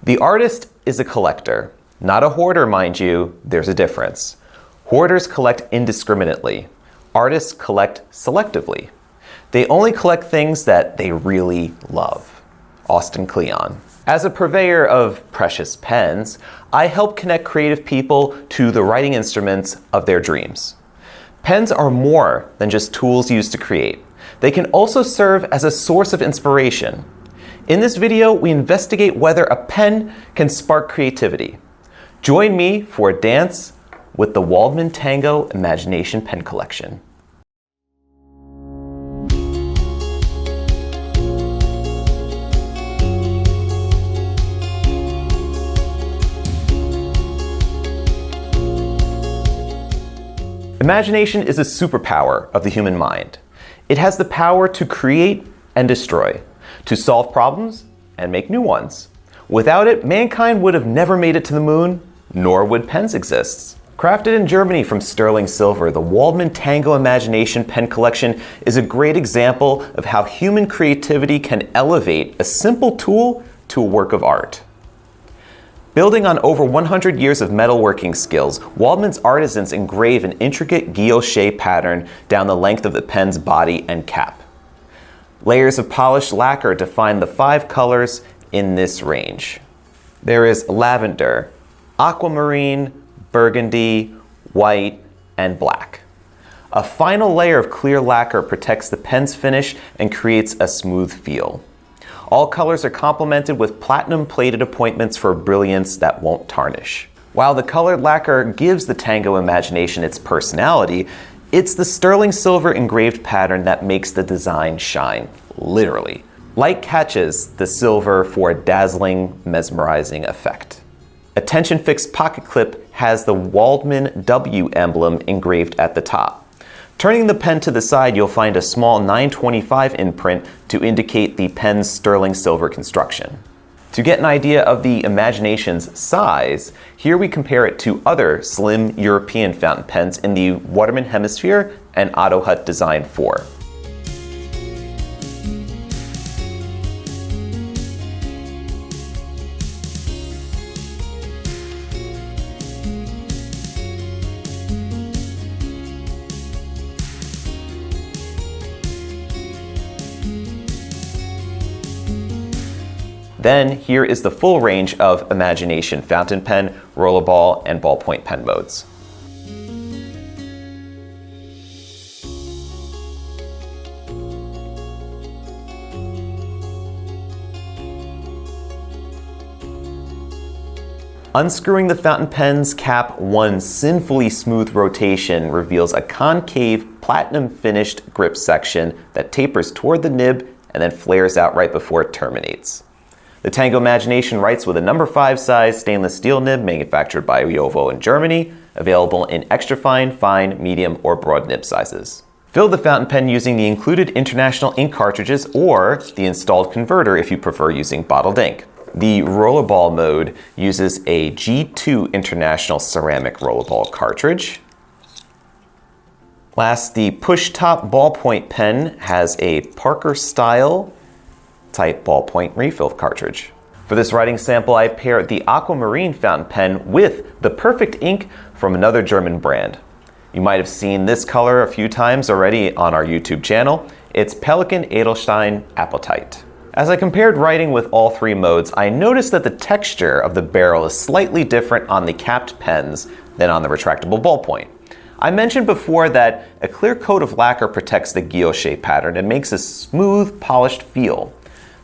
The artist is a collector, not a hoarder, mind you. There's a difference. Hoarders collect indiscriminately. Artists collect selectively. They only collect things that they really love. Austin Kleon. As a purveyor of precious pens, I help connect creative people to the writing instruments of their dreams. Pens are more than just tools used to create. They can also serve as a source of inspiration. In this video, we investigate whether a pen can spark creativity. Join me for a dance with the Waldmann Tango Imagination pen collection. Imagination is a superpower of the human mind. It has the power to create and destroy, to solve problems and make new ones. Without it, mankind would have never made it to the moon, nor would pens exist. Crafted in Germany from sterling silver, the Waldmann Tango Imagination pen collection is a great example of how human creativity can elevate a simple tool to a work of art. Building on over 100 years of metalworking skills, Waldmann's artisans engrave an intricate guilloche pattern down the length of the pen's body and cap. Layers of polished lacquer define the 5 colors in this range. There is lavender, aquamarine, burgundy, white, and black. A final layer of clear lacquer protects the pen's finish and creates a smooth feel. All colors are complemented with platinum-plated appointments for brilliance that won't tarnish. While the colored lacquer gives the Tango Imagination its personality, it's the sterling silver engraved pattern that makes the design shine, literally. Light catches the silver for a dazzling, mesmerizing effect. A tension-fixed pocket clip has the Waldmann W emblem engraved at the top. Turning the pen to the side, you'll find a small 925 imprint to indicate the pen's sterling silver construction. To get an idea of the Imagination's size, here we compare it to other slim European fountain pens in the Waterman Hemisphere and Otto Hutt Design 4. Then here is the full range of Imagination fountain pen, rollerball, and ballpoint pen modes. Unscrewing the fountain pen's cap, one sinfully smooth rotation reveals a concave, platinum-finished grip section that tapers toward the nib and then flares out right before it terminates. The Tango Imagination writes with a number 5 size stainless steel nib manufactured by JOWO in Germany, available in extra fine, fine, medium, or broad nib sizes. Fill the fountain pen using the included international ink cartridges or the installed converter if you prefer using bottled ink. The rollerball mode uses a G2 International ceramic rollerball cartridge. Last, the push-top ballpoint pen has a Parker-style type ballpoint refill cartridge. For this writing sample, I paired the aquamarine fountain pen with the perfect ink from another German brand. You might have seen this color a few times already on our YouTube channel. It's Pelikan Edelstein Apatite. As I compared writing with all 3 modes, I noticed that the texture of the barrel is slightly different on the capped pens than on the retractable ballpoint. I mentioned before that a clear coat of lacquer protects the guilloche pattern and makes a smooth, polished feel.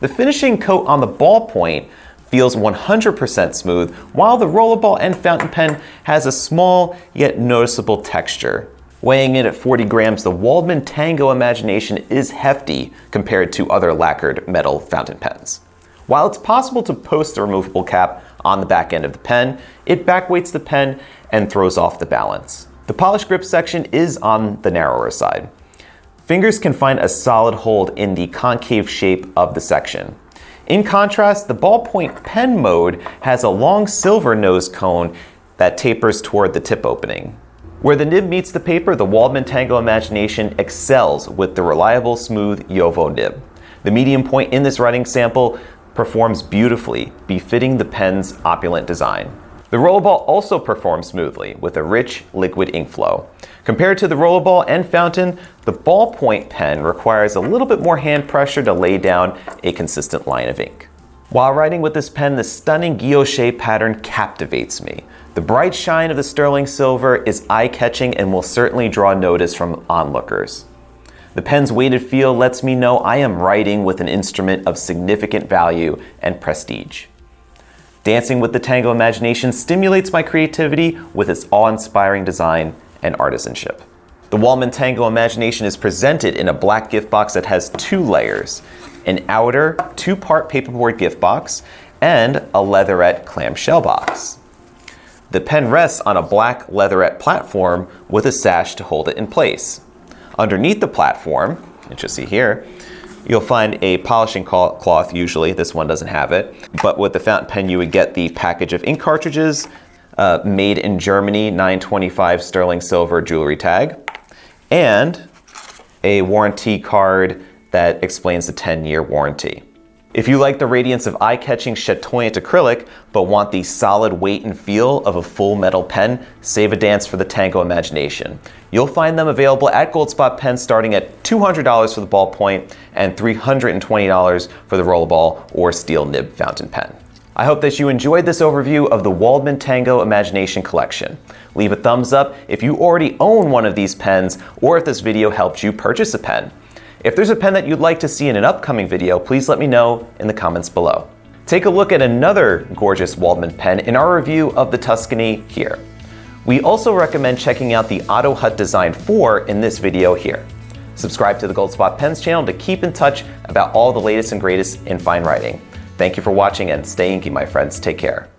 The finishing coat on the ballpoint feels 100% smooth, while the rollerball and fountain pen has a small yet noticeable texture. Weighing in at 40 grams, the Waldmann Tango Imagination is hefty compared to other lacquered metal fountain pens. While it's possible to post the removable cap on the back end of the pen, it backweights the pen and throws off the balance. The polished grip section is on the narrower side. Fingers can find a solid hold in the concave shape of the section. In contrast, the ballpoint pen mode has a long silver nose cone that tapers toward the tip opening. Where the nib meets the paper, the Waldmann Tango Imagination excels with the reliable, smooth JOWO nib. The medium point in this writing sample performs beautifully, befitting the pen's opulent design. The rollerball also performs smoothly with a rich liquid ink flow. Compared to the rollerball and fountain, the ballpoint pen requires a little bit more hand pressure to lay down a consistent line of ink. While writing with this pen, the stunning guilloche pattern captivates me. The bright shine of the sterling silver is eye-catching and will certainly draw notice from onlookers. The pen's weighted feel lets me know I am writing with an instrument of significant value and prestige. Dancing with the Tango Imagination stimulates my creativity with its awe-inspiring design and artisanship. The Waldmann Tango Imagination is presented in a black gift box that has 2 layers, an outer 2-part paperboard gift box and a leatherette clamshell box. The pen rests on a black leatherette platform with a sash to hold it in place. Underneath the platform, as you'll see here, you'll find a polishing cloth usually. This one doesn't have it. But with the fountain pen, you would get the package of ink cartridges, made in Germany, 925 sterling silver jewelry tag, and a warranty card that explains the 10-year warranty. If you like the radiance of eye-catching chatoyant acrylic, but want the solid weight and feel of a full metal pen, save a dance for the Tango Imagination. You'll find them available at Goldspot pens starting at $200 for the ballpoint and $320 for the rollerball or steel nib fountain pen. I hope that you enjoyed this overview of the Waldmann Tango Imagination collection. Leave a thumbs up if you already own one of these pens or if this video helped you purchase a pen. If there's a pen that you'd like to see in an upcoming video, please let me know in the comments below. Take a look at another gorgeous Waldmann pen in our review of the Tuscany here. We also recommend checking out the Otto Hutt Design 4 in this video here. Subscribe to the Goldspot Pens channel to keep in touch about all the latest and greatest in fine writing. Thank you for watching and stay inky, my friends. Take care.